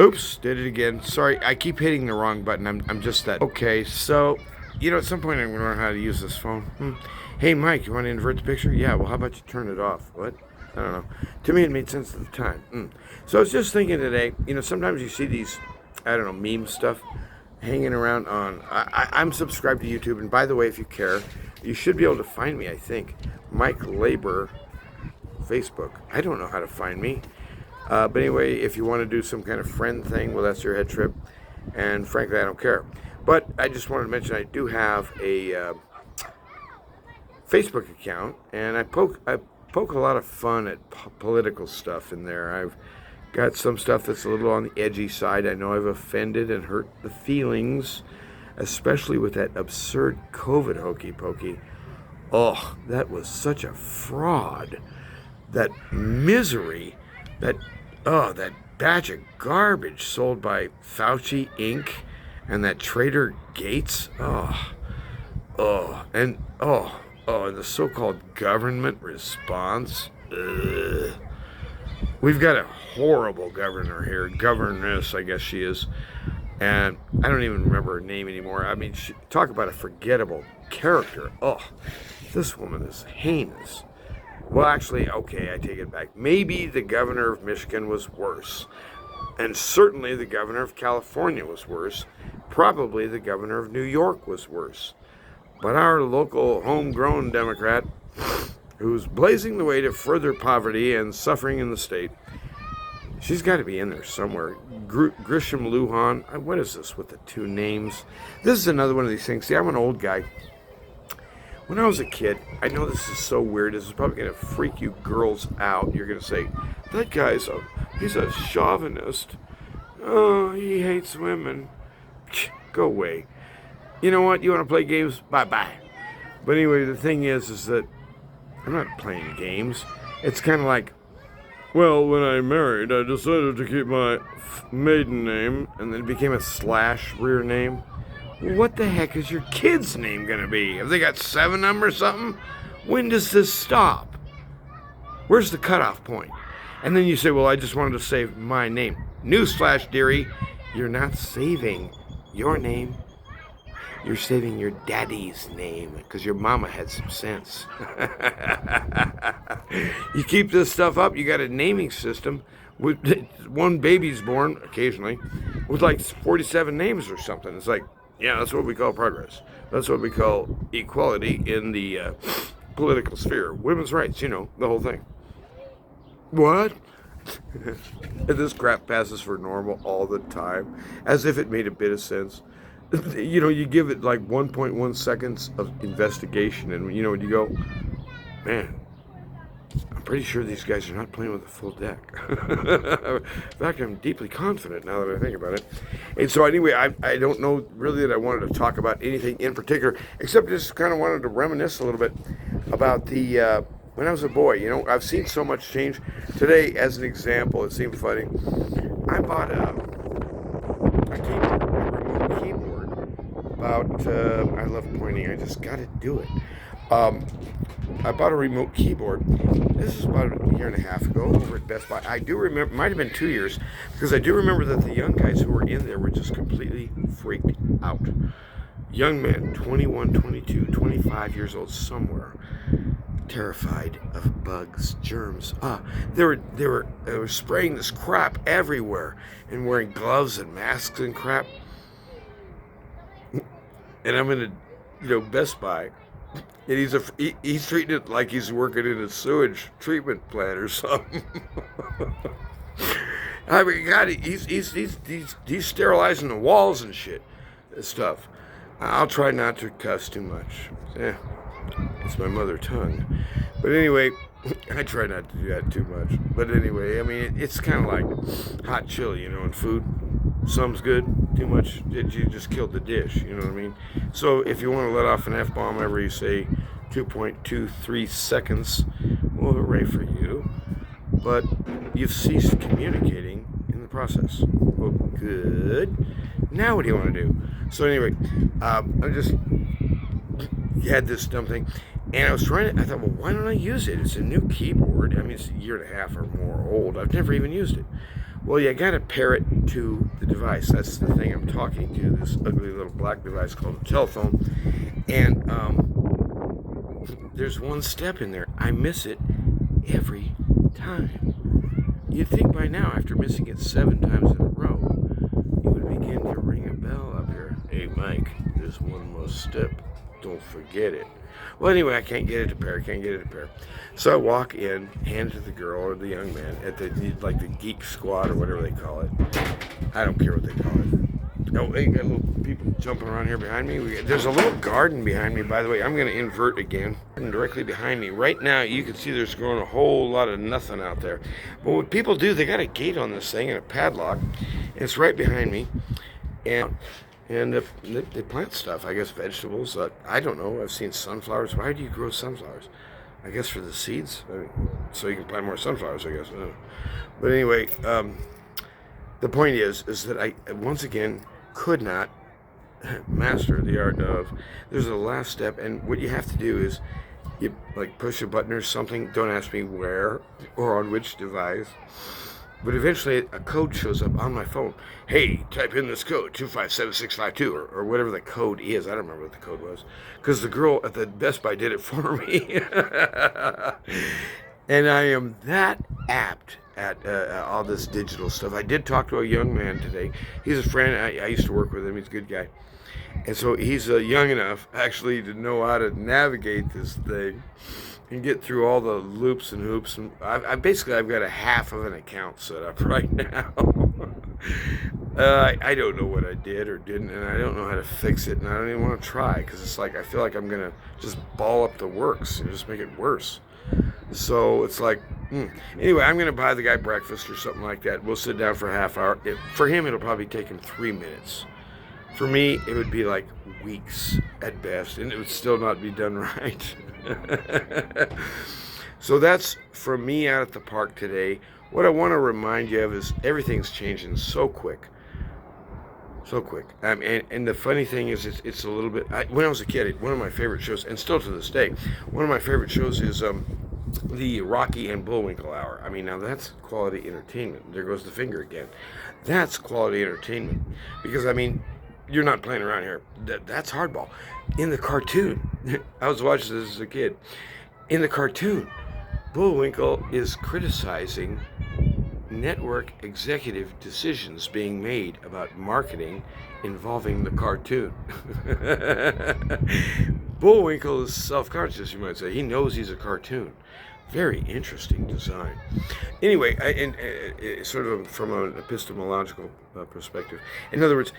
Oops, did it again. Sorry, I keep hitting the wrong button. I'm just that. Okay, so, at some point I'm going to learn how to use this phone. Hey, Mike, you want to invert the picture? Yeah, well, how about you turn it off? What? I don't know. To me, it made sense at the time. So I was just thinking today, sometimes you see these, I don't know, meme stuff hanging around on. I'm subscribed to YouTube, and by the way, if you care, you should be able to find me, I think. Mike Labor, Facebook. I don't know how to find me. But anyway, if you want to do some kind of friend thing, well, that's your head trip. And frankly, I don't care. But I just wanted to mention I do have a Facebook account, and I poke a lot of fun at political stuff in there. I've got some stuff that's a little on the edgy side. I know I've offended and hurt the feelings, especially with that absurd COVID hokey pokey. Oh, that was such a fraud. That misery, that batch of garbage sold by Fauci Inc. and that Trader Gates. And the so-called government response. Ugh. We've got a horrible governor here, governess, I guess she is, and I don't even remember her name anymore. I mean, talk about a forgettable character. This woman is heinous. Well, actually, okay, I take it back. Maybe the governor of Michigan was worse. And certainly the governor of California was worse. Probably the governor of New York was worse. But our local homegrown Democrat, who's blazing the way to further poverty and suffering in the state, she's got to be in there somewhere. Grisham Lujan. What is this with the two names? This is another one of these things. See, I'm an old guy. When I was a kid, I know this is so weird. This is probably going to freak you girls out. You're going to say, that he's a chauvinist. Oh, he hates women. Go away. You know what? You want to play games? Bye-bye. But anyway, the thing is that I'm not playing games. It's kind of like, well, when I married, I decided to keep my maiden name, and then it became a / rear name. What the heck is your kid's name going to be? Have they got 7 of them or something? When does this stop? Where's the cutoff point? And then you say, well, I just wanted to save my name. Newsflash, dearie, you're not saving your name. You're saving your daddy's name because your mama had some sense. You keep this stuff up, you got a naming system. With one baby's born, occasionally, with like 47 names or something. It's like, yeah, that's what we call progress. That's what we call equality in the political sphere. Women's rights, the whole thing. What? This crap passes for normal all the time, as if it made a bit of sense. You give it like 1.1 seconds of investigation, and you go, man, I'm pretty sure these guys are not playing with a full deck. In fact, I'm deeply confident now that I think about it. And so anyway, I don't know really that I wanted to talk about anything in particular, except just kind of wanted to reminisce a little bit about the when I was a boy. I've seen so much change. Today, as an example, it seemed funny. I bought a remote keyboard. I love pointing. I just got to do it. I bought a remote keyboard. This is about a year and a half ago over at Best Buy. I do remember, it might have been 2 years, because I do remember that the young guys who were in there were just completely freaked out. Young men, 21, 22, 25 years old somewhere, terrified of bugs, germs. They were spraying this crap everywhere and wearing gloves and masks and crap. And I'm in Best Buy. And he's treating it like he's working in a sewage treatment plant or something. I mean, God, he's sterilizing the walls and shit, and stuff. I'll try not to cuss too much. It's my mother tongue. But anyway, I try not to do that too much. But anyway, I mean, it's kind of like hot chili, in food. Some's good, too much, you just killed the dish, you know what I mean? So if you want to let off an F-bomb whenever you say 2.23 seconds, well, hooray for you. But you've ceased communicating in the process. Well, good. Now what do you want to do? So anyway, I just had this dumb thing, and I thought, well, why don't I use it? It's a new keyboard. I mean, it's a year and a half or more old. I've never even used it. Well, you got to pair it to the device. That's the thing I'm talking to, this ugly little black device called a telephone. And there's one step in there. I miss it every time. You'd think by now, after missing it 7 times in a row, you would begin to ring a bell up here. Hey, Mike, there's one more step. Don't forget it. Well, anyway, I can't get it to pair. So I walk in, hand it to the girl or the young man at the Geek Squad or whatever they call it. I don't care what they call it. Oh, hey, got little people jumping around here behind me. There's a little garden behind me, by the way. I'm going to invert again. Directly behind me. Right now, you can see there's growing a whole lot of nothing out there. But what people do, they got a gate on this thing and a padlock. And it's right behind me. And they plant stuff, I guess vegetables. I don't know. I've seen sunflowers. Why do you grow sunflowers? I guess for the seeds, so you can plant more sunflowers, I guess. I don't know. But anyway, the point is that I, once again, could not master the art of, there's a last step, and what you have to do is, you push a button or something, don't ask me where or on which device, but eventually a code shows up on my phone. Hey, type in this code, 257652, or whatever the code is. I don't remember what the code was, because the girl at the Best Buy did it for me. And I am that apt at all this digital stuff. I did talk to a young man today. He's a friend. I used to work with him. He's a good guy. And so he's young enough, actually, to know how to navigate this thing and get through all the loops and hoops. And I've got a half of an account set up right now. I don't know what I did or didn't, and I don't know how to fix it, and I don't even want to try, because it's like I feel like I'm going to just ball up the works and just make it worse. So it's like, anyway, I'm going to buy the guy breakfast or something like that. We'll sit down for a half hour. For him, it'll probably take him 3 minutes. For me, it would be like weeks at best, and it would still not be done right. So that's from me out at the park today. What I want to remind you of is everything's changing so quick. So quick. And the funny thing is, it's a little bit, when I was a kid, one of my favorite shows, and still to this day, one of my favorite shows is the Rocky and Bullwinkle Hour. I mean, now that's quality entertainment. There goes the finger again. That's quality entertainment. Because, I mean, you're not playing around here. That's hardball. In the cartoon, I was watching this as a kid. In the cartoon, Bullwinkle is criticizing network executive decisions being made about marketing involving the cartoon. Bullwinkle is self-conscious, you might say. He knows he's a cartoon. Very interesting design. Anyway, sort of from an epistemological perspective. In other words,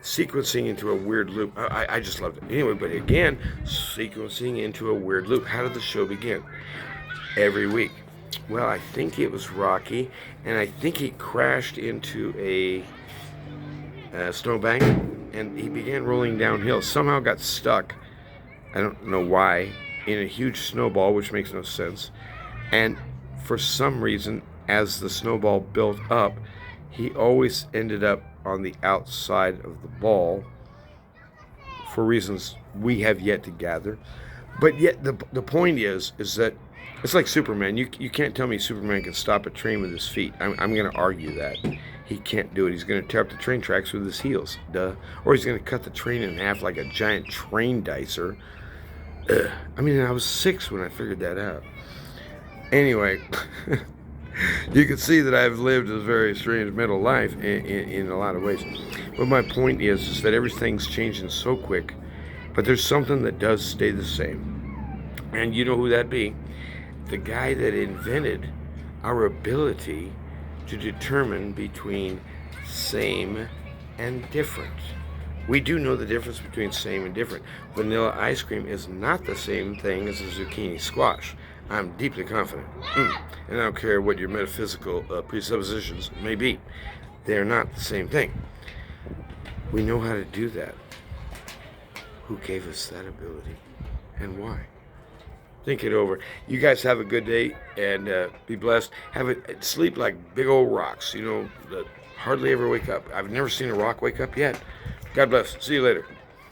sequencing into a weird loop. I just loved it. Anyway, but again, sequencing into a weird loop. How did the show begin? Every week. Well, I think it was Rocky, and I think he crashed into a snowbank, and he began rolling downhill. Somehow got stuck, I don't know why, in a huge snowball, which makes no sense. And for some reason, as the snowball built up, he always ended up on the outside of the ball for reasons we have yet to gather. But yet the point is that it's like Superman. You can't tell me Superman can stop a train with his feet. I'm going to argue that. He can't do it. He's going to tear up the train tracks with his heels. Duh. Or he's going to cut the train in half like a giant train dicer. I mean, I was 6 when I figured that out. Anyway, you can see that I've lived a very strange middle life in a lot of ways. But my point is that everything's changing so quick, but there's something that does stay the same. And you know who that'd be? The guy that invented our ability to determine between same and different. We do know the difference between same and different. Vanilla ice cream is not the same thing as a zucchini squash. I'm deeply confident. And I don't care what your metaphysical presuppositions may be. They're not the same thing. We know how to do that. Who gave us that ability and why? Think it over. You guys have a good day and be blessed. Sleep like big old rocks. You know, that hardly ever wake up. I've never seen a rock wake up yet. God bless. See you later.